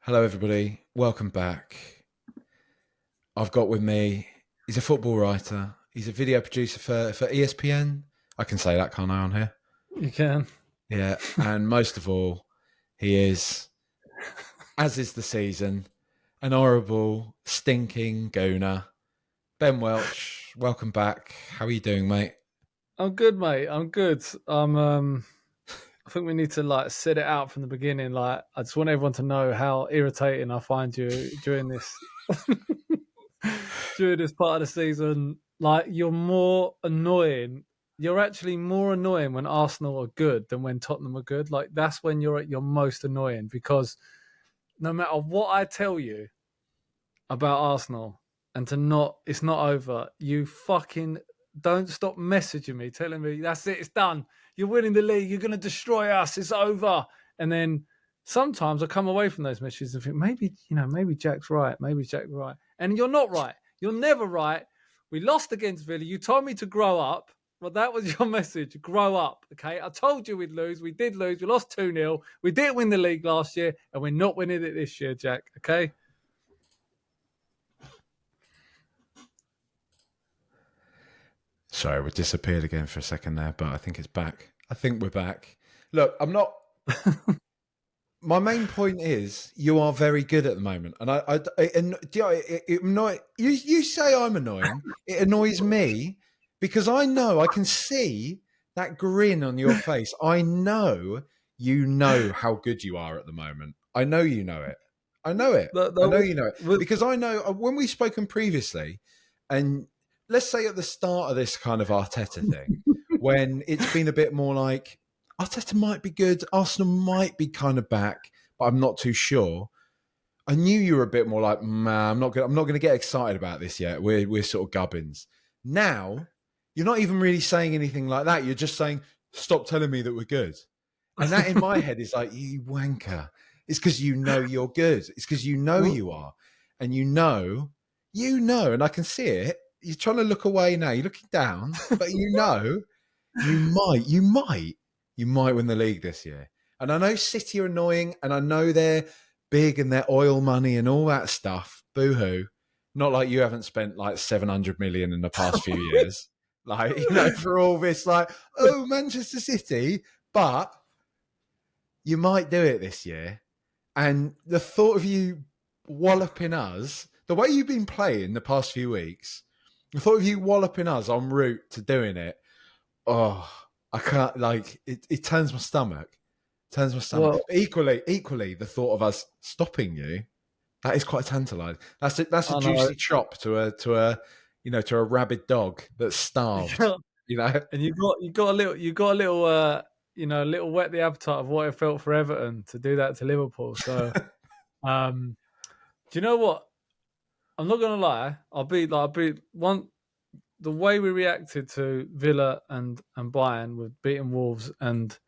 Hello, everybody. Welcome back. I've got with me, he's a football writer. He's a video producer for ESPN. I can say that, can't I, on here? You can. Yeah. And most of all, he is, as is the season, an horrible, stinking gooner. Ben Welch, welcome back. How are you doing, mate? I'm good, mate. I'm good. I think we need to set it out from the beginning. I just want everyone to know how irritating I find you during this during this part of the season. You're more annoying. You're actually more annoying when Arsenal are good than when Tottenham are good. That's when you're at your most annoying, because no matter what I tell you about Arsenal and it's not over, you fucking don't stop messaging me, telling me that's it, it's done. You're winning the league. You're going to destroy us. It's over. And then sometimes I come away from those messages and think, maybe Jack's right. Maybe Jack's right. And you're not right. You're never right. We lost against Villa. You told me to grow up. Well, that was your message. Grow up. Okay. I told you we'd lose. We did lose. We lost 2-0. We didn't win the league last year, and we're not winning it this year, Jack. Okay. Sorry, we disappeared again for a second there, but I think it's back. I think we're back. Look, I'm not... My main point is you are very good at the moment, and you say I'm annoying. It annoys me because I know I can see that grin on your face. I know you know how good you are at the moment. I know you know it. I know it. I know you know it because I know when we've spoken previously, and let's say at the start of this kind of Arteta thing, when it's been a bit more like, Arteta might be good. Arsenal might be kind of back, but I'm not too sure. I knew you were a bit more like, man, I'm not going to get excited about this yet. We're sort of gubbins. Now, you're not even really saying anything like that. You're just saying, stop telling me that we're good. And that in my head is like, you wanker. It's because you know you're good. It's because you know you are. And you know, and I can see it. You're trying to look away now. You're looking down, but you know, you might win the league this year. And I know City are annoying, and I know they're big and they're oil money and all that stuff. Boo-hoo. Not like you haven't spent like 700 million in the past few years. For all this, Manchester City. But you might do it this year. And the thought of you walloping us, the way you've been playing the past few weeks, the thought of you walloping us en route to doing it, I can't, it turns my stomach. Well, equally, the thought of us stopping you, that is quite tantalising. That's a juicy chop to a rabid dog that's starved. And you got a little whet the appetite of what it felt for Everton to do that to Liverpool. So, do you know what? I'm not gonna lie. The way we reacted to Villa and Bayern with beating Wolves and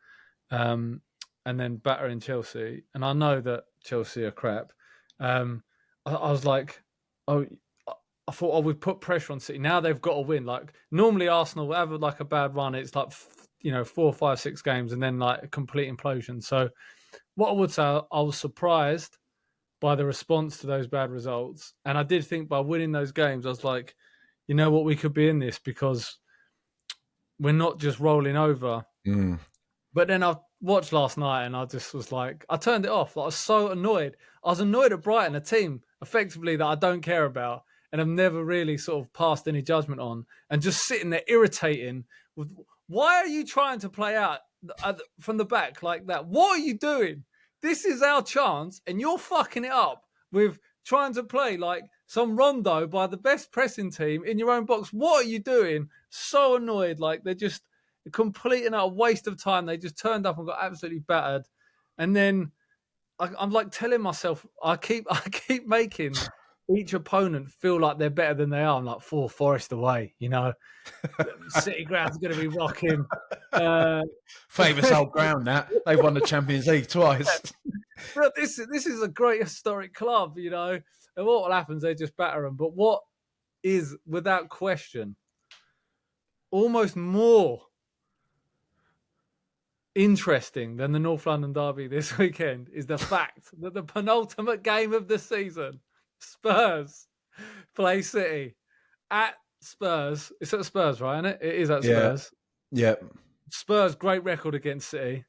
then battering Chelsea, and I know that Chelsea are crap. I was like, I thought, we'd put pressure on City. Now they've got to win. Normally Arsenal will have a bad run. It's 4, 5, 6 games and then a complete implosion. So what I would say, I was surprised by the response to those bad results. And I did think by winning those games, I was like, you know what, we could be in this because we're not just rolling over. Mm. But then I watched last night and I just was like, I turned it off. I was so annoyed. I was annoyed at Brighton, a team effectively that I don't care about and I've never really sort of passed any judgment on, and just sitting there irritating with, why are you trying to play out from the back like that? What are you doing? This is our chance and you're fucking it up with trying to play like some rondo by the best pressing team in your own box. What are you doing? So annoyed. They're just a complete and utter waste of time. They just turned up and got absolutely battered. And then I'm telling myself, I keep making each opponent feel like they're better than they are. I'm like 4 Forest away, City ground's going to be rocking. Famous old ground that. They've won the Champions League twice. But this is a great historic club, and what happens, they just batter them. But what is, without question, almost more interesting than the North London derby this weekend is the fact that the penultimate game of the season, Spurs play City at Spurs. It's at Spurs, right? Isn't it? It is at Yeah. Spurs. Yeah. Spurs, great record against City.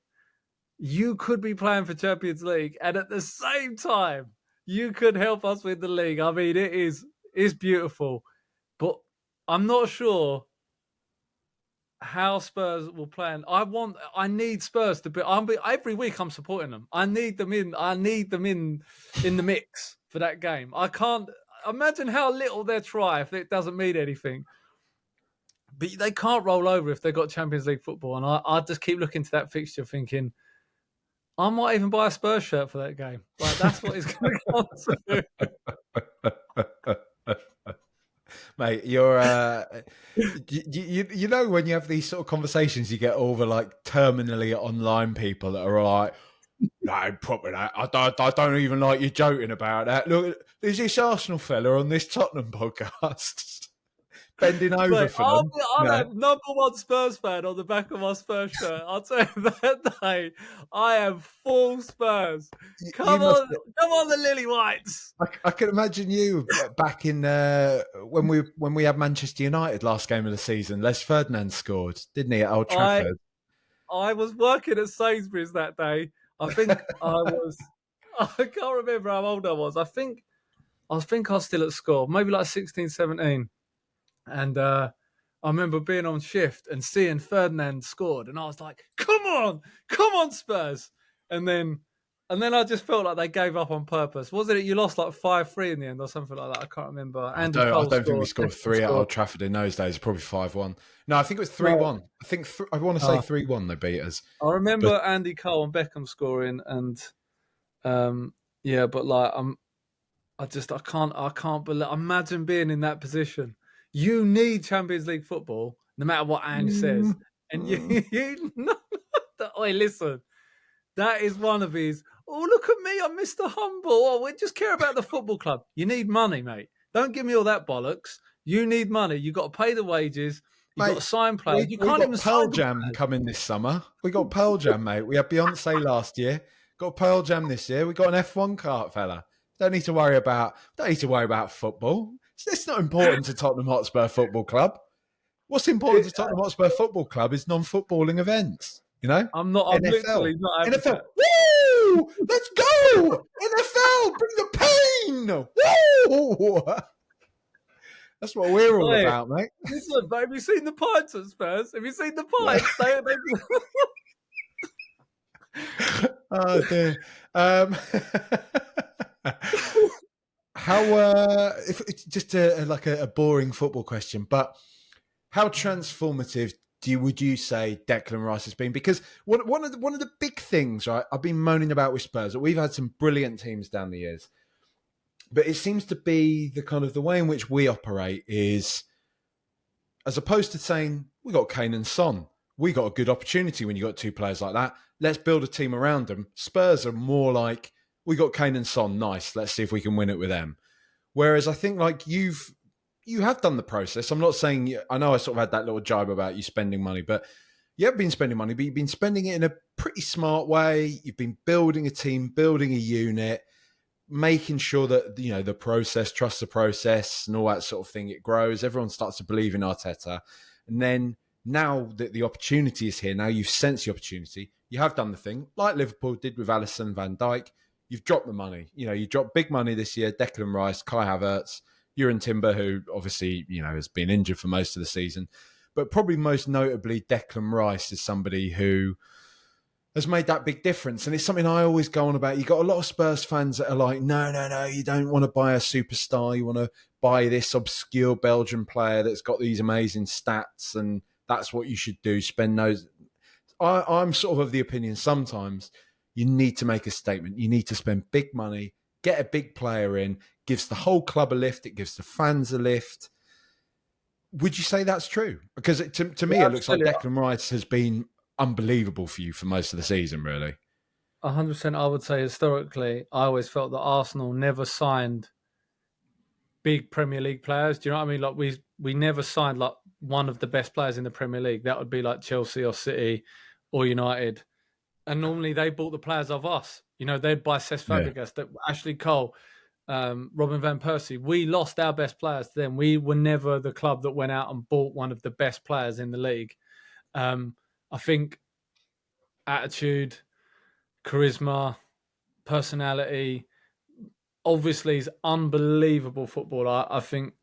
You could be playing for Champions League, and at the same time, you could help us win the league. I mean, it's beautiful, but I'm not sure how Spurs will play. And I need Spurs to be. Every week I'm supporting them. I need them in. I need them in the mix for that game. I can't imagine how little they try if it doesn't mean anything. But they can't roll over if they've got Champions League football. And I just keep looking to that fixture thinking, I might even buy a Spurs shirt for that game. Like, that's what it's going to come to. Mate, you're you know when you have these sort of conversations, you get all the like terminally online people that are like, no, probably that. I don't even like you joking about that. Look, there's this Arsenal fella on this Tottenham podcast bending over Mate, for them. I'm a number one Spurs fan on the back of my Spurs shirt. I'll tell you that day, I am full Spurs. Come on, the Lily Whites. I can imagine you back in when we had Manchester United last game of the season. Les Ferdinand scored, didn't he, at Old Trafford? I was working at Sainsbury's that day. I think I can't remember how old I was. I think I was still at school, maybe like 16, 17. And I remember being on shift and seeing Ferdinand scored, and I was like, come on, Spurs. And then I just felt like they gave up on purpose. Wasn't it? You lost like 5-3 in the end or something like that. I can't remember. I don't think we scored 3 at Old Trafford in those days. Probably 5-1. No, I think it was 3-1. I think I want to say 3-1 they beat us. I remember Andy Cole and Beckham scoring, and but like I can't believe. Imagine being in that position. You need Champions League football, no matter what Ange says. And you know, oi, listen, that is one of his, oh, look at me, I'm Mr. Humble. Oh, we just care about the football club. You need money, mate. Don't give me all that bollocks. You need money. You've got to pay the wages. You've got to sign players. You can't even Pearl Jam coming this summer. We got Pearl Jam, mate. We had Beyonce last year. Got Pearl Jam this year. We got an F1 kart, fella. Don't need to worry about football. It's not important to Tottenham Hotspur Football Club. What's important to Tottenham Hotspur Football Club is non-footballing events. You know, I'm literally not. NFL, woo! Let's go! NFL, bring the pain! Woo! That's what we're all about, mate. Listen, but have you seen the pints at Spurs? Have you seen the pints? Oh dear. How if it's just a boring football question, but how transformative would you say Declan Rice has been? Because one of the big things, right, I've been moaning about with Spurs, that we've had some brilliant teams down the years, but it seems to be the way in which we operate is, as opposed to saying we got Kane and Son, we got a good opportunity when you got two players like that. Let's build a team around them. Spurs are more like, we got Kane and Son, nice. Let's see if we can win it with them. Whereas I think like you have done the process. I'm not saying, I know I sort of had that little jibe about you spending money, but you have been spending money, but you've been spending it in a pretty smart way. You've been building a team, building a unit, making sure that, you know, the process, trust the process and all that sort of thing, it grows. Everyone starts to believe in Arteta. And then now that the opportunity is here, now you've sensed the opportunity, you have done the thing like Liverpool did with Alisson and Van Dijk. You've dropped the money. You know, you dropped big money this year, Declan Rice, Kai Havertz, Jurgen Timber, who obviously, you know, has been injured for most of the season. But probably most notably, Declan Rice is somebody who has made that big difference. And it's something I always go on about. You've got a lot of Spurs fans that are like, no, you don't want to buy a superstar. You want to buy this obscure Belgian player that's got these amazing stats, and that's what you should do, spend those. I'm sort of the opinion sometimes you need to make a statement. You need to spend big money, get a big player in, gives the whole club a lift, it gives the fans a lift. Would you say that's true? Because to me, it looks like Declan Rice has been unbelievable for you for most of the season, really. 100%. I would say historically, I always felt that Arsenal never signed big Premier League players. Do you know what I mean? Like we never signed like one of the best players in the Premier League. That would be like Chelsea or City or United. And normally they bought the players of us. They'd buy Cesc Fabregas, Ashley Cole, Robin van Persie. We lost our best players to them. We were never the club that went out and bought one of the best players in the league. I think attitude, charisma, personality, obviously he's unbelievable footballer. I think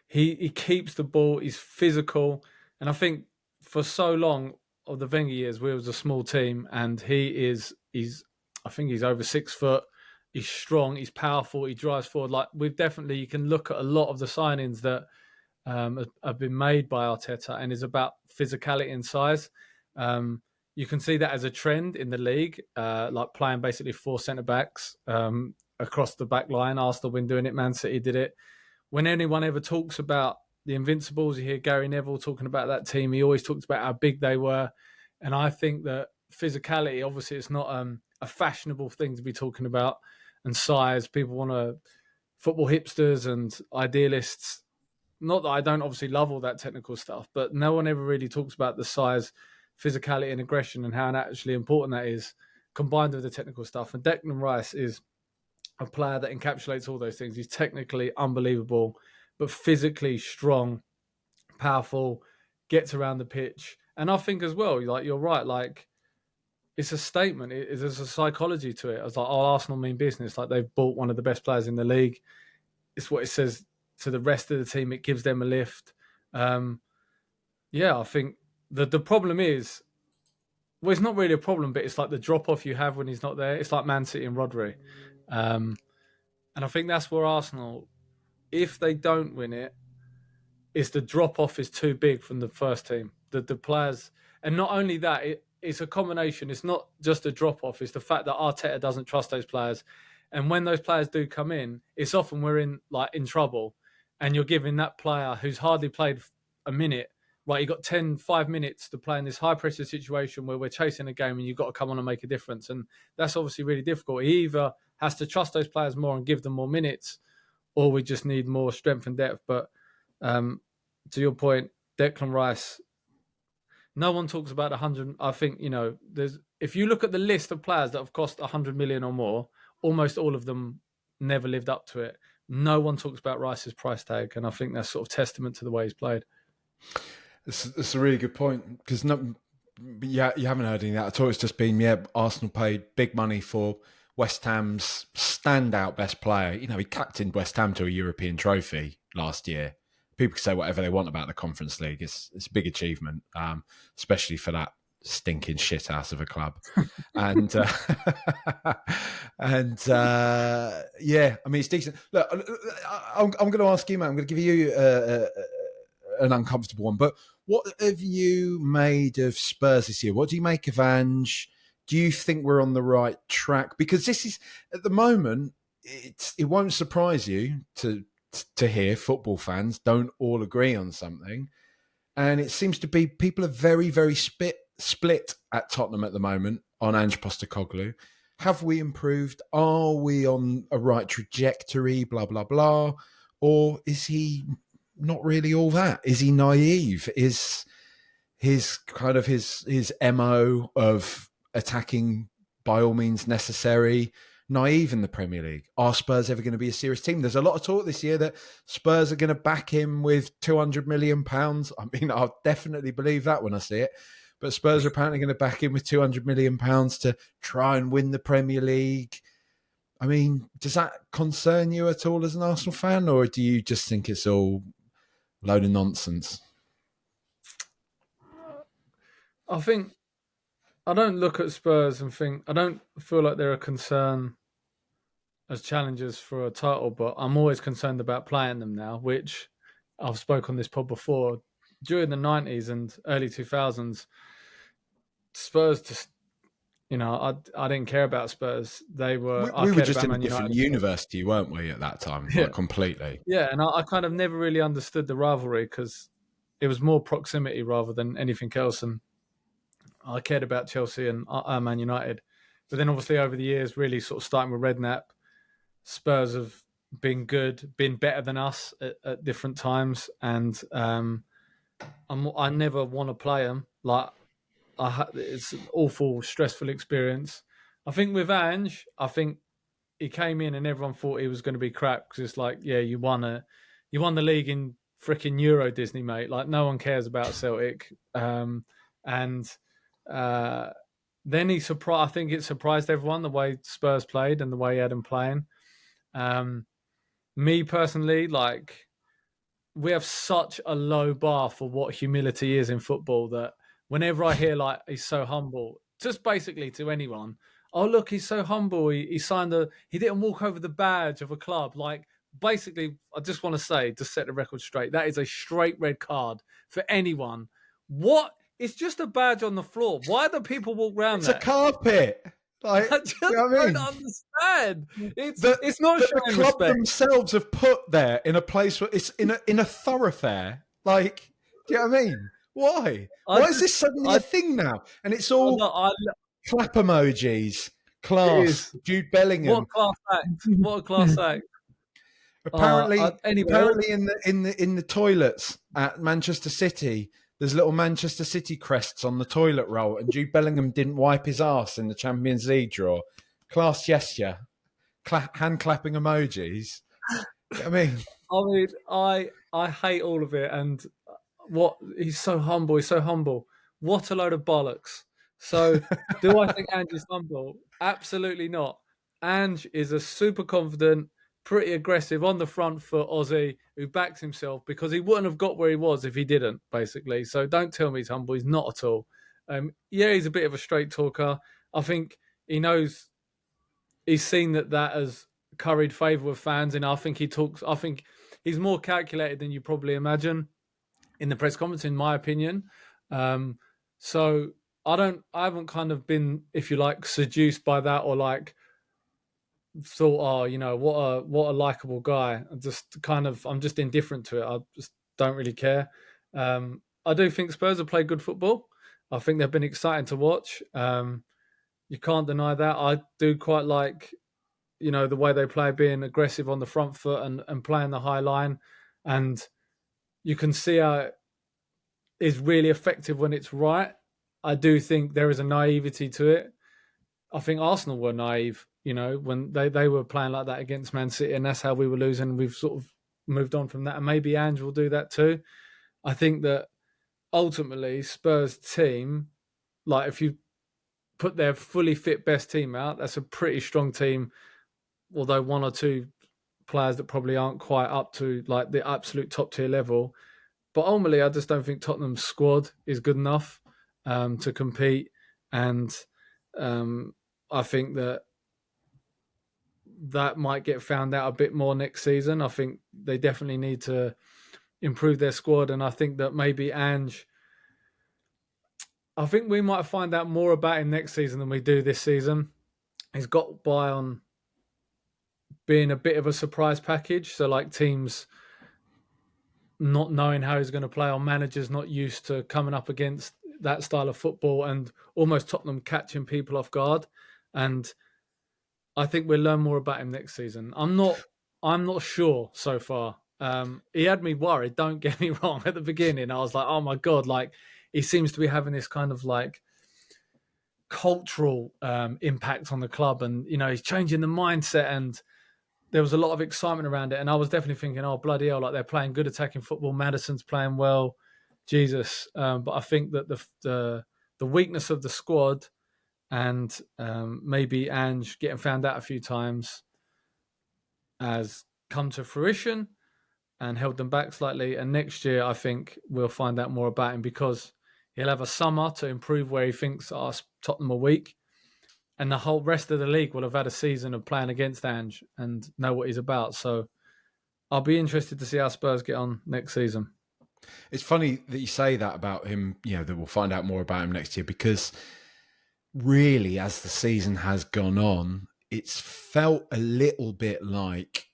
he keeps the ball, he's physical, and I think for so long of the Wenger years we was a small team, and he's I think he's over 6 foot, he's strong, he's powerful, he drives forward. Like you can look at a lot of the signings that have been made by Arteta, and is about physicality and size. You can see that as a trend in the league, like playing basically 4 centre backs across the back line. Arsenal been doing it, Man City did it. When anyone ever talks about the Invincibles, you hear Gary Neville talking about that team. He always talks about how big they were, and I think that physicality, obviously, it's not a fashionable thing to be talking about, and size. People want to football hipsters and idealists. Not that I don't obviously love all that technical stuff, but no one ever really talks about the size, physicality, and aggression, and how actually important that is combined with the technical stuff. And Declan Rice is a player that encapsulates all those things. He's technically unbelievable, but physically strong, powerful, gets around the pitch. And I think as well, like you're right, like it's a statement. There's a psychology to it. I was like, oh, Arsenal mean business. Like they've bought one of the best players in the league. It's what it says to the rest of the team. It gives them a lift. I think the problem is, well, it's not really a problem, but it's like the drop off you have when he's not there. It's like Man City and Rodri. And I think that's where Arsenal, if they don't win it, is the drop off is too big from the first team. The players, and not only that, it's a combination. It's not just a drop off. It's the fact that Arteta doesn't trust those players, and when those players do come in, it's often we're in trouble, and you're giving that player who's hardly played a minute. Right, you got 5 minutes to play in this high pressure situation where we're chasing a game, and you've got to come on and make a difference. And that's obviously really difficult. He either has to trust those players more and give them more minutes, or we just need more strength and depth. But to your point, Declan Rice, no one talks about 100. I think, if you look at the list of players that have cost 100 million or more, almost all of them never lived up to it. No one talks about Rice's price tag, and I think that's sort of testament to the way he's played. It's a really good point, because you haven't heard any of that at all. It's just been, Arsenal paid big money for West Ham's standout best player. He captained West Ham to a European trophy last year. People can say whatever they want about the Conference League. It's a big achievement, especially for that stinking shit ass of a club. And it's decent. Look, I'm going to ask you, man. I'm going to give you an uncomfortable one, but what have you made of Spurs this year? What do you make of Ange? Do you think we're on the right track? Because this is, at the moment, it won't surprise you to hear football fans don't all agree on something. And it seems to be people are very, very split at Tottenham at the moment on Ange Postecoglou. Have we improved? Are we on a right trajectory? Blah, blah, blah. Or is he not really all that? Is he naive? Is his MO of attacking by all means necessary naive in the Premier League? Are Spurs ever going to be a serious team? There's a lot of talk this year that Spurs are going to back him with £200 million. I mean, I'll definitely believe that when I see it. But Spurs are apparently going to back him with £200 million to try and win the Premier League. I mean, does that concern you at all as an Arsenal fan, or do you just think it's all a load of nonsense? I think I don't look at Spurs and think, I don't feel like they're a concern as challengers for a title, but I'm always concerned about playing them now, which I've spoken on this pod before. During the 90s and early 2000s, Spurs just, I didn't care about Spurs. They were. We were just in a different university, weren't we, at that time? Yeah. Like, completely. Yeah, and I kind of never really understood the rivalry because it was more proximity rather than anything else. And I cared about Chelsea and Man United. But then obviously over the years, really sort of starting with Redknapp, Spurs have been good, been better than us at different times. And I never want to play them. Like, it's an awful, stressful experience. I think with Ange, I think he came in and everyone thought he was going to be crap because it's like, yeah, you won the league in freaking Euro Disney, mate. Like no one cares about Celtic. And then he surprised. I think it surprised everyone the way Spurs played and the way he had them playing. Me personally, like we have such a low bar for what humility is in football that whenever I hear like he's so humble, just basically to anyone, oh look, he's so humble. He signed he didn't walk over the badge of a club. Like basically, I just want to say, to set the record straight, that is a straight red card for anyone. What? It's just a badge on the floor. Why do people walk around It's that? a carpet. Like, I just you know what I mean? don't understand. It's not the showing club respect. themselves have put there in a place where it's in a thoroughfare. Like, do you know what I mean? Why? Why is this suddenly a thing now? And it's all clap emojis, class, Jude Bellingham. What class act? What a class act! Apparently, anyway, apparently in the toilets at Manchester City, there's little Manchester City crests on the toilet roll, and Jude Bellingham didn't wipe his arse in the Champions League draw. Class gesture, hand clapping emojis. I mean, I hate all of it, and he's so humble. He's so humble. What a load of bollocks. So, do I think Ange is humble? Absolutely not. Ange is a super confident, pretty aggressive, on the front foot Aussie who backs himself because he wouldn't have got where he was if he didn't, basically. So don't tell me he's humble. He's not at all. Yeah, he's a bit of a straight talker. I think he knows, he's seen that has curried favour with fans, and I think he's more calculated than you probably imagine in the press conference, in my opinion. So I haven't kind of been, if you like, seduced by that or like thought, oh, you know, what a likable guy. I'm just indifferent to it. I just don't really care. I do think Spurs have played good football. I think they've been exciting to watch. You can't deny that. I do quite like, you know, the way they play, being aggressive on the front foot and playing the high line. And you can see how it is really effective when it's right. I do think there is a naivety to it. I think Arsenal were naive, you know, when they were playing like that against Man City, and that's how we were losing. We've sort of moved on from that, and maybe Ange will do that too. I think that ultimately Spurs team, like if you put their fully fit best team out, that's a pretty strong team, although one or two players that probably aren't quite up to like the absolute top tier level. But ultimately, I just don't think Tottenham's squad is good enough to compete. And I think that might get found out a bit more next season. I think they definitely need to improve their squad. And I think that maybe Ange, I think we might find out more about him next season than we do this season. He's got by on being a bit of a surprise package. So like teams not knowing how he's going to play, or managers not used to coming up against that style of football, and almost Tottenham catching people off guard. And I think we'll learn more about him next season. I'm not sure so far. He had me worried, don't get me wrong. At the beginning, I was like, oh my God, like he seems to be having this kind of like cultural impact on the club, and you know, he's changing the mindset, and there was a lot of excitement around it. And I was definitely thinking, oh bloody hell, like they're playing good attacking football. Maddison's playing well, Jesus. But I think that the weakness of the squad, and maybe Ange getting found out a few times, has come to fruition and held them back slightly. And next year, I think we'll find out more about him, because he'll have a summer to improve where he thinks Tottenham are weak. And the whole rest of the league will have had a season of playing against Ange and know what he's about. So I'll be interested to see how Spurs get on next season. It's funny that you say that about him, you know, that we'll find out more about him next year, because really, as the season has gone on, it's felt a little bit like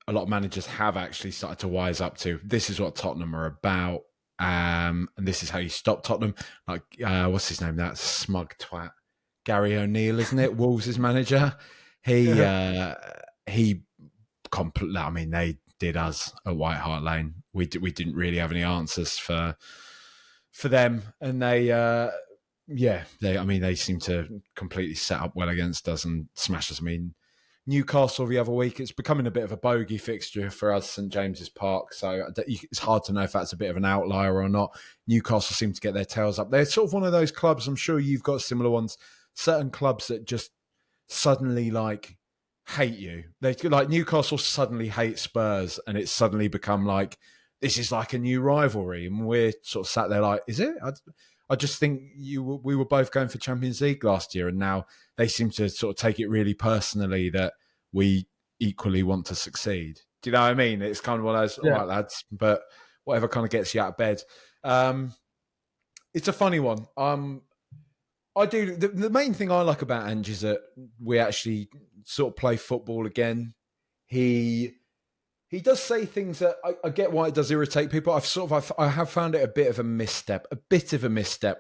a lot of managers have actually started to wise up to, this is what Tottenham are about, and this is how you stop Tottenham. Like, what's his name? That smug twat. Gary O'Neill, isn't it? Wolves' manager. He completely. I mean, they did us at White Hart Lane. We didn't really have any answers for them, and they Yeah, they seem to completely set up well against us and smash us. I mean, Newcastle the other week, it's becoming a bit of a bogey fixture for us, St James's Park. So it's hard to know if that's a bit of an outlier or not. Newcastle seem to get their tails up. They're sort of one of those clubs, I'm sure you've got similar ones, certain clubs that just suddenly like hate you. They like Newcastle suddenly hate Spurs and it's suddenly become like, this is like a new rivalry. And we're sort of sat there like, is it? I just think we were both going for Champions League last year, and now they seem to sort of take it really personally that we equally want to succeed. Do you know what I mean? It's kind of one of those, all right, lads, but whatever kind of gets you out of bed. It's a funny one. I do. The main thing I like about Ange is that we actually sort of play football again. He does say things that I get why it does irritate people. I have found it a bit of a misstep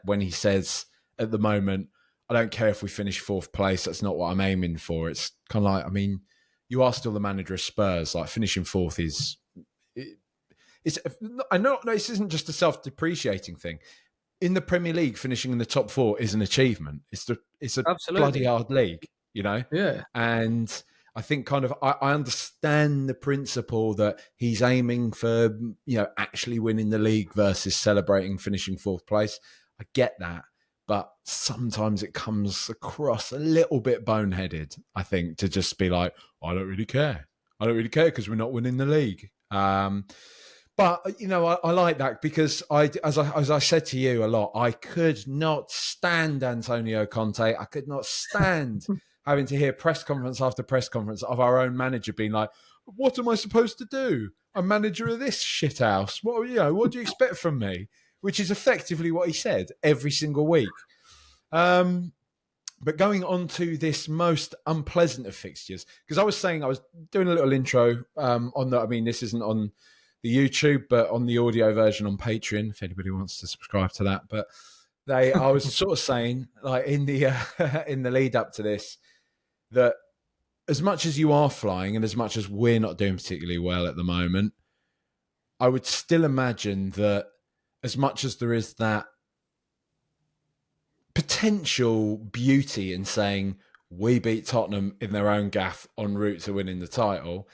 when he says at the moment, I don't care if we finish fourth place. That's not what I'm aiming for. It's kind of like, I mean, you are still the manager of Spurs. Like finishing fourth I know this isn't just a self-depreciating thing. In the Premier League, finishing in the top four is an achievement. It's a bloody hard league, you know? Yeah. And I think kind of I understand the principle that he's aiming for, actually winning the league versus celebrating finishing fourth place. I get that. But sometimes it comes across a little bit boneheaded, I think, to just be like, I don't really care. I don't really care because we're not winning the league. But, I like that because as I said to you a lot, I could not stand Antonio Conte. I could not stand having to hear press conference after press conference of our own manager being like, what am I supposed to do? I'm manager of this shithouse. What do you expect from me? Which is effectively what he said every single week. But going on to this most unpleasant of fixtures, because I was saying I was doing a little intro on that. I mean, this isn't on the YouTube, but on the audio version on Patreon, if anybody wants to subscribe to that. But I was sort of saying, like in the in the lead up to this, that as much as you are flying and as much as we're not doing particularly well at the moment, I would still imagine that as much as there is that potential beauty in saying we beat Tottenham in their own gaff en route to winning the title,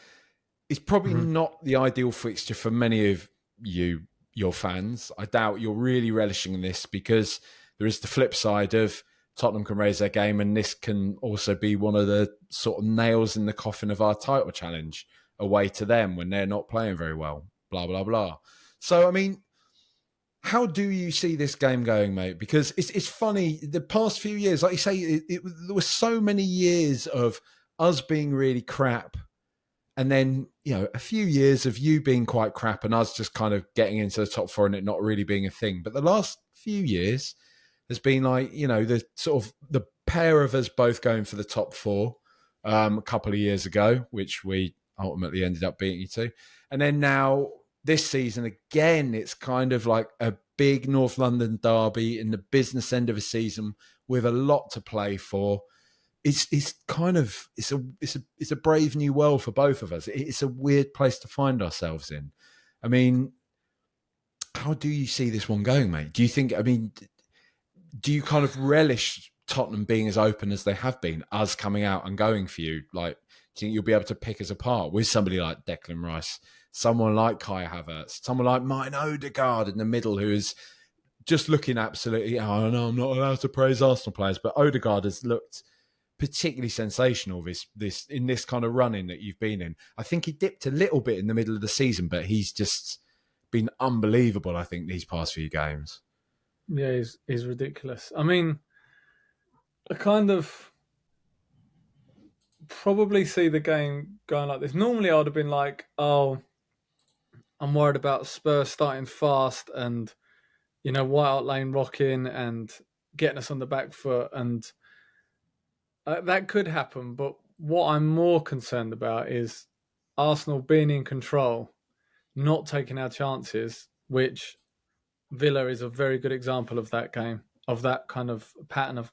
it's probably not the ideal fixture for many of your fans. I doubt you're really relishing this because there is the flip side of Tottenham can raise their game, and this can also be one of the sort of nails in the coffin of our title challenge away to them when they're not playing very well, blah, blah, blah. So, I mean, how do you see this game going, mate? Because it's funny, the past few years, like you say, there were so many years of us being really crap, and then, a few years of you being quite crap and us just kind of getting into the top four and it not really being a thing. But the last few years, there's been like, the sort of the pair of us both going for the top four a couple of years ago, which we ultimately ended up beating you to. And then now this season, again, it's kind of like a big North London derby in the business end of a season with a lot to play for. It's a brave new world for both of us. It's a weird place to find ourselves in. I mean, how do you see this one going, mate? Do you think, do you kind of relish Tottenham being as open as they have been, us coming out and going for you? Like, do you think you'll be able to pick us apart with somebody like Declan Rice, someone like Kai Havertz, someone like Martin Odegaard in the middle who is just looking absolutely, I know I'm not allowed to praise Arsenal players, but Odegaard has looked particularly sensational this in this kind of running that you've been in. I think he dipped a little bit in the middle of the season, but he's just been unbelievable, I think, these past few games. Yeah, he's ridiculous. I mean, I kind of probably see the game going like this. Normally, I would have been like, oh, I'm worried about Spurs starting fast and, White Hart Lane rocking and getting us on the back foot. And that could happen. But what I'm more concerned about is Arsenal being in control, not taking our chances, which Villa is a very good example of that game, of that kind of pattern of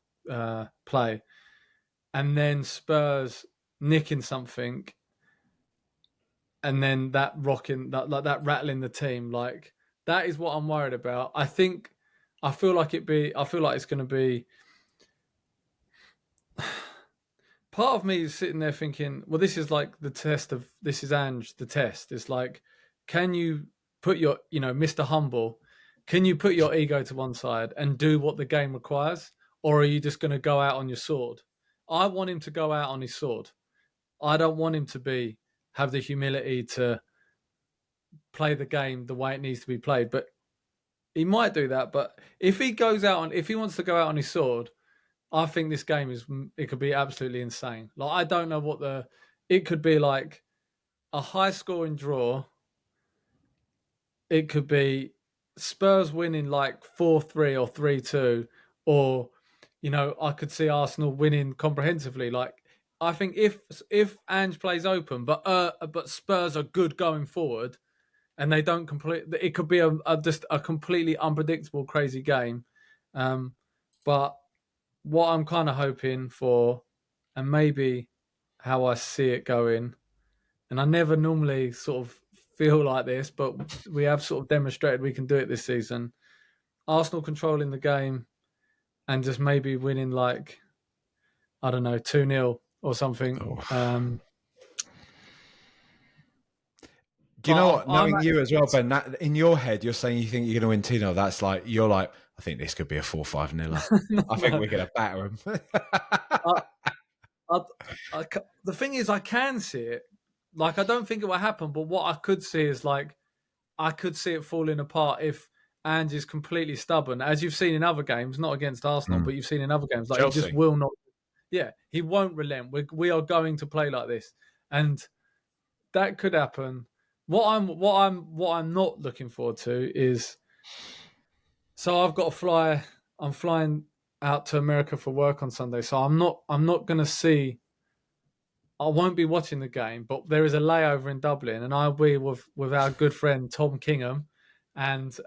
play. And then Spurs nicking something, and then that rocking, that rattling the team, like that is what I'm worried about. I think I feel like it's going to be. Part of me is sitting there thinking, well, this is like the test of this is Ange. The test. It's like, can you put your, Mr. Humble, can you put your ego to one side and do what the game requires, or are you just going to go out on your sword? I want him to go out on his sword. I don't want him to have the humility to play the game the way it needs to be played. But he might do that. But if he wants to go out on his sword, I think this game it could be absolutely insane. Like, I don't know it could be like a high scoring draw. It could be Spurs winning like 4-3 or 3-2, or, I could see Arsenal winning comprehensively. Like, I think if Ange plays open, but Spurs are good going forward, and they don't it could be just a completely unpredictable, crazy game. But what I'm kind of hoping for, and maybe how I see it going, and I never normally sort of feel like this, but we have sort of demonstrated we can do it this season. Arsenal controlling the game and just maybe winning like, I don't know, 2-0 or something. Oh. Do you know what? Knowing you as well, Ben, that, in your head, you're saying you think you're going to win 2-0. That's like, you're like, I think this could be a 4-5-0. I think we're going to batter them. The thing is, I can see it. Like, I don't think it will happen, but what I could see is like, I could see it falling apart if Ange is completely stubborn, as you've seen in other games, not against Arsenal, but you've seen in other games. Like, Chelsea. He just will not. Yeah, he won't relent. We are going to play like this, and that could happen. What I'm not looking forward to is, so I've got to fly. I'm flying out to America for work on Sunday, so I'm not going to see. I won't be watching the game, but there is a layover in Dublin, and I'll be with our good friend Tom Kingham, and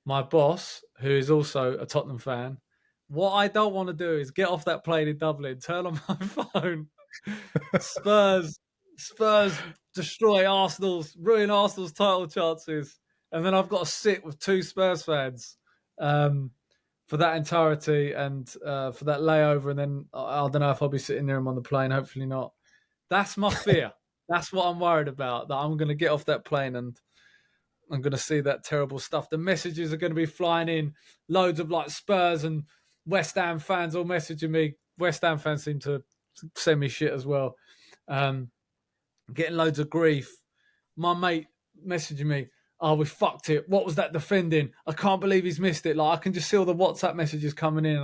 my boss, who is also a Tottenham fan. What I don't want to do is get off that plane in Dublin, turn on my phone, Spurs destroy ruin Arsenal's title chances, and then I've got to sit with two Spurs fans for that entirety and for that layover, and then I don't know if I'll be sitting near him on the plane. Hopefully not. That's my fear. That's what I'm worried about, that I'm going to get off that plane and I'm going to see that terrible stuff. The messages are going to be flying in. Loads of like Spurs and West Ham fans all messaging me. West Ham fans seem to send me shit as well. Getting loads of grief. My mate messaging me, oh, we fucked it. What was that defending? I can't believe he's missed it. Like, I can just see all the WhatsApp messages coming in,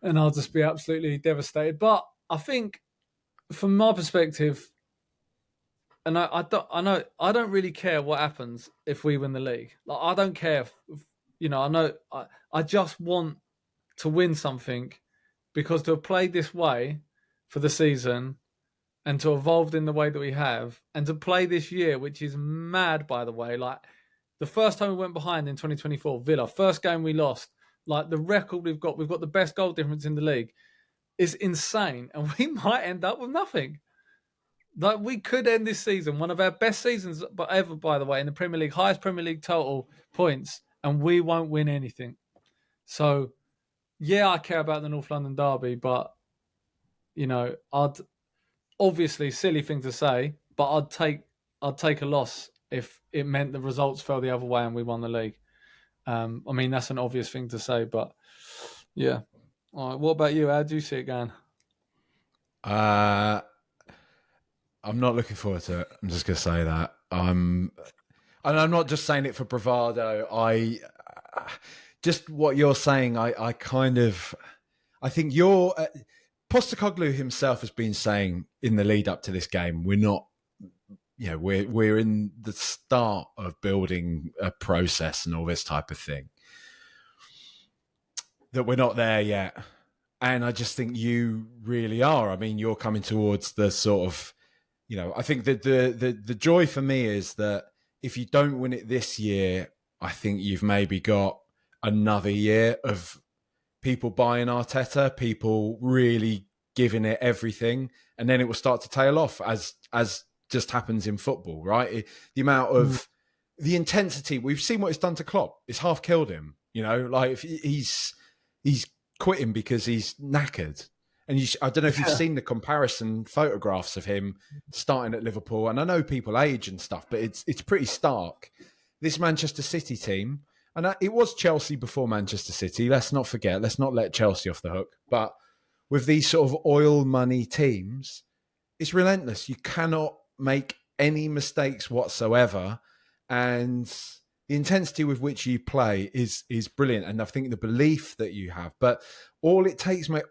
and I'll just be absolutely devastated. But I think, from my perspective, and I don't really care what happens if we win the league. Like, I don't care. I just want to win something, because to have played this way for the season and to evolved in the way that we have, and to play this year, which is mad, by the way. Like, the first time we went behind in 2024, Villa, first game we lost, like the record we've got the best goal difference in the league, is insane. And we might end up with nothing. Like, we could end this season, one of our best seasons ever, by the way, in the Premier League, highest Premier League total points, and we won't win anything. So, yeah, I care about the North London derby, but, obviously, silly thing to say, but I'd take a loss if it meant the results fell the other way and we won the league. I mean, that's an obvious thing to say, but yeah. All right, what about you? How do you see it going? I'm not looking forward to it. I'm just going to say that. And I'm not just saying it for bravado. Just what you're saying, I think you're... Postecoglou himself has been saying in the lead up to this game, we're not, we're in the start of building a process and all this type of thing, that we're not there yet. And I just think you really are. I mean, you're coming towards the sort of, I think that the joy for me is that if you don't win it this year, I think you've maybe got another year of people buying Arteta, people really giving it everything, and then it will start to tail off as just happens in football, right? The amount of the intensity, we've seen what it's done to Klopp. It's half killed him. You know, like if he's quitting because he's knackered. And I don't know if you've seen the comparison photographs of him starting at Liverpool. And I know people age and stuff, but it's pretty stark. This Manchester City team, and it was Chelsea before Manchester City. Let's not forget. Let's not let Chelsea off the hook. But with these sort of oil money teams, it's relentless. You cannot make any mistakes whatsoever. And the intensity with which you play is brilliant. And I think the belief that you have. But all it takes, mate,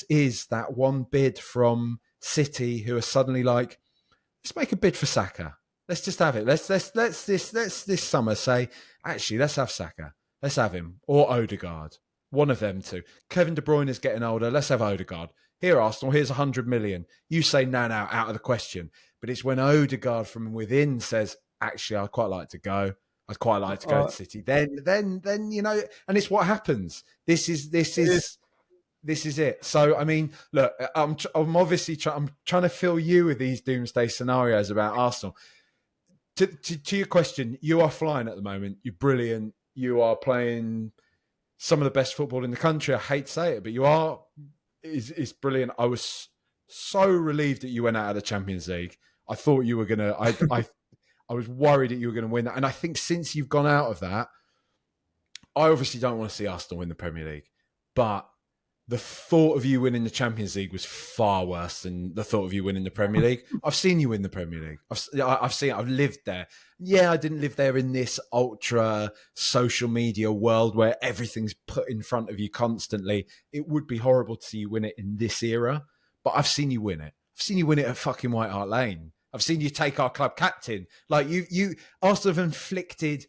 is that one bid from City who are suddenly like, let's make a bid for Saka. Let's just have it. Let's this summer say, actually, let's have Saka. Let's have him. Or Odegaard. One of them two. Kevin De Bruyne is getting older. Let's have Odegaard. Here, Arsenal, here's 100 million. You say, no, out of the question. But it's when Odegaard from within says, actually, I'd quite like to go. I'd quite like to go to City. Then you know, and it's what happens. This is it. So I mean, look, I'm obviously I'm trying to fill you with these doomsday scenarios about Arsenal. To your question, you are flying at the moment. You're brilliant. You are playing some of the best football in the country. I hate to say it, but you are. It's brilliant. I was so relieved that you went out of the Champions League. I thought you were gonna. I was worried that you were going to win that. And I think since you've gone out of that, I obviously don't want to see Arsenal win the Premier League. But the thought of you winning the Champions League was far worse than the thought of you winning the Premier League. I've seen you win the Premier League. I've seen it. I've lived there. Yeah, I didn't live there in this ultra social media world where everything's put in front of you constantly. It would be horrible to see you win it in this era. But I've seen you win it. I've seen you win it at fucking White Hart Lane. I've seen you take our club captain. Like you Arsenal have inflicted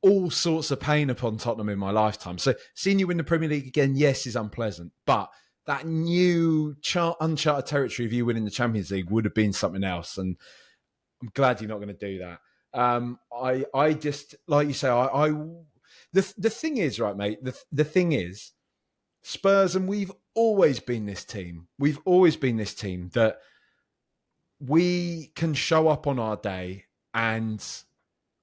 all sorts of pain upon Tottenham in my lifetime. So seeing you win the Premier League again, yes, is unpleasant. But that new uncharted territory of you winning the Champions League would have been something else. And I'm glad you're not going to do that. I just, like you say, the thing is, right, mate, the thing is, Spurs, and we've always been this team. We've always been this team that we can show up on our day and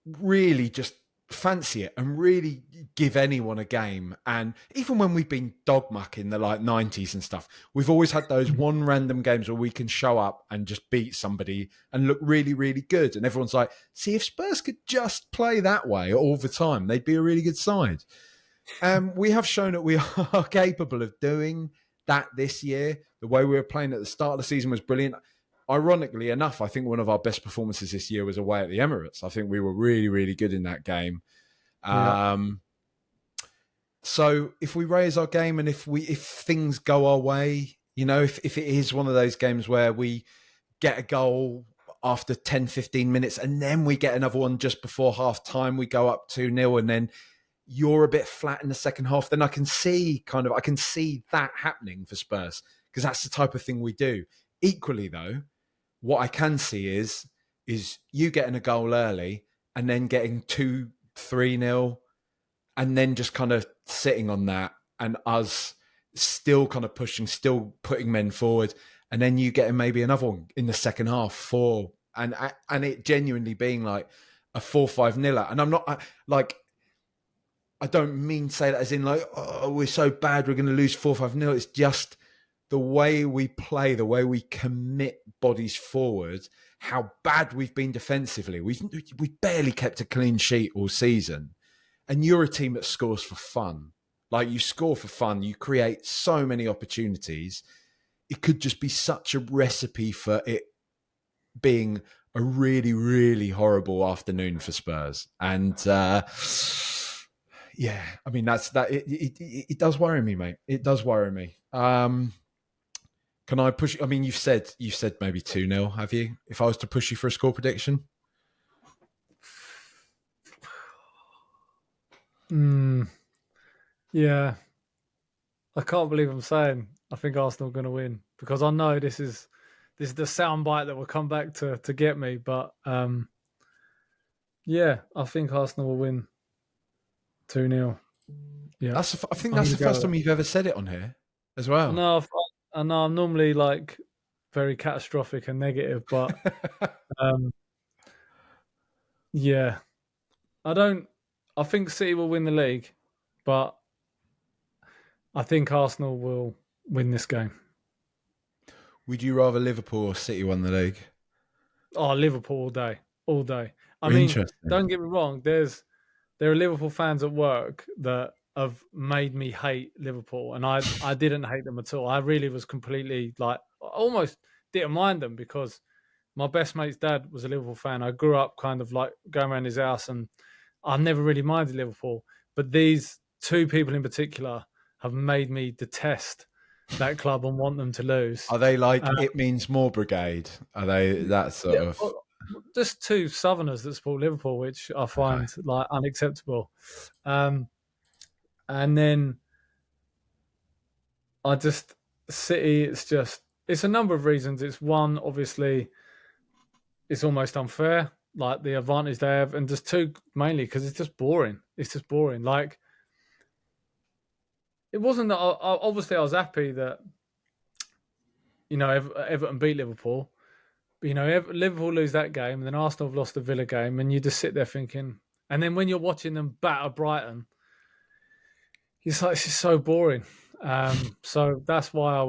really just fancy it and really give anyone a game. And even when we've been dog muck in the 90s and stuff, we've always had those one random games where we can show up and just beat somebody and look really, really good. And everyone's like, see, if Spurs could just play that way all the time, they'd be a really good side. We have shown that we are capable of doing that this year. The way we were playing at the start of the season was brilliant. Ironically enough, I think one of our best performances this year was away at the Emirates. I think we were really, really good in that game. So if we raise our game and if things go our way, you know, if it is one of those games where we get a goal after 10, 15 minutes and then we get another one just before half time, we go up 2-0 and then you're a bit flat in the second half, then I can see that happening for Spurs because that's the type of thing we do. Equally though, what I can see is you getting a goal early and then getting 2-3-0 and then just kind of sitting on that and us still kind of pushing, still putting men forward. And then you getting maybe another one in the second half, and it genuinely being like a 4-5-0. And I'm not I don't mean to say that as in like, oh, we're so bad, we're going to lose 4-5-0. It's just the way we play, the way we commit bodies forward, how bad we've been defensively. We've barely kept a clean sheet all season. And you're a team that scores for fun. Like you score for fun. You create so many opportunities. It could just be such a recipe for it being a really, really horrible afternoon for Spurs. And yeah, I mean, it does worry me, mate. It does worry me. Can I push? I mean, you've said maybe 2-0, have you? If I was to push you for a score prediction, yeah. I can't believe I'm saying I think Arsenal are going to win because I know this is the soundbite that will come back to get me. But yeah, I think Arsenal will win 2-0. Yeah, I think that's the first time you've ever said it on here as well. No, I know I'm normally like very catastrophic and negative, but yeah, I think City will win the league. but I think Arsenal will win this game. Would you rather Liverpool or City won the league? Oh, Liverpool all day, all day. I mean, Interesting. don't get me wrong. There are Liverpool fans at work that have made me hate Liverpool, and I didn't hate them at all. I really was completely like, I almost didn't mind them because my best mate's dad was a Liverpool fan. I grew up kind of like going around his house, and I never really minded Liverpool. But these two people in particular have made me detest that club and want them to lose. Are they like It Means More Brigade? Are they that sort of? Well, just two Southerners that support Liverpool, which I find like unacceptable. And then City. It's a number of reasons. It's one, obviously, it's almost unfair, like the advantage they have, and just two, mainly because it's just boring. It's just boring. Like, it wasn't that obviously I was happy that, you know, Everton beat Liverpool. But, you know, Liverpool lose that game, and then Arsenal have lost the Villa game, and you just sit there thinking. And then when you're watching them batter Brighton, it's like, it's just so boring. So that's why I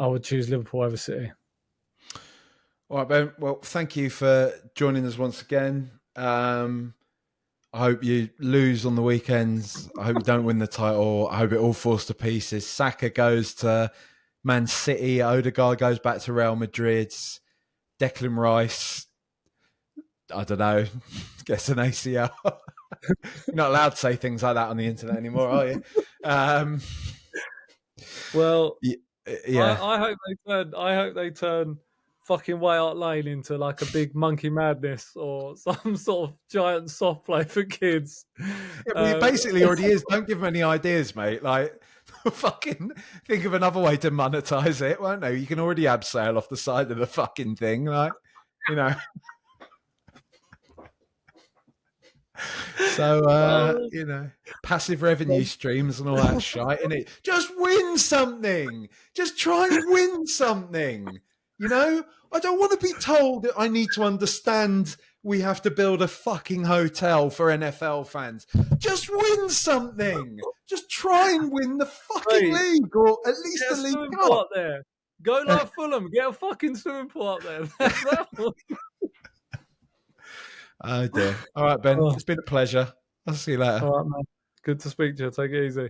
would choose Liverpool over City. All right, Ben. Well, thank you for joining us once again. I hope you lose on the weekends. I hope you don't win the title. I hope it all falls to pieces. Saka goes to Man City. Odegaard goes back to Real Madrid. Declan Rice, I don't know, gets an ACL. You're not allowed to say things like that on the internet anymore, are you? Well, yeah. I hope they turn fucking Way Out Lane into like a big Monkey Madness or some sort of giant soft play for kids. Yeah, well, he basically already is. Don't give him any ideas, mate. Like, fucking think of another way to monetize it, won't they? You can already abseil off the side of the fucking thing, like, you know. So, you know, passive revenue streams and all that shite, innit? Just win something. Just try and win something. You know, I don't want to be told that I need to understand we have to build a fucking hotel for NFL fans. Just win something. Just try and win the fucking league, or at least the League Cup. Up there. Go like Fulham. Get a fucking swimming pool up there. Oh dear. All right, Ben. It's been a pleasure. I'll see you later. All right, man. Good to speak to you. Take it easy.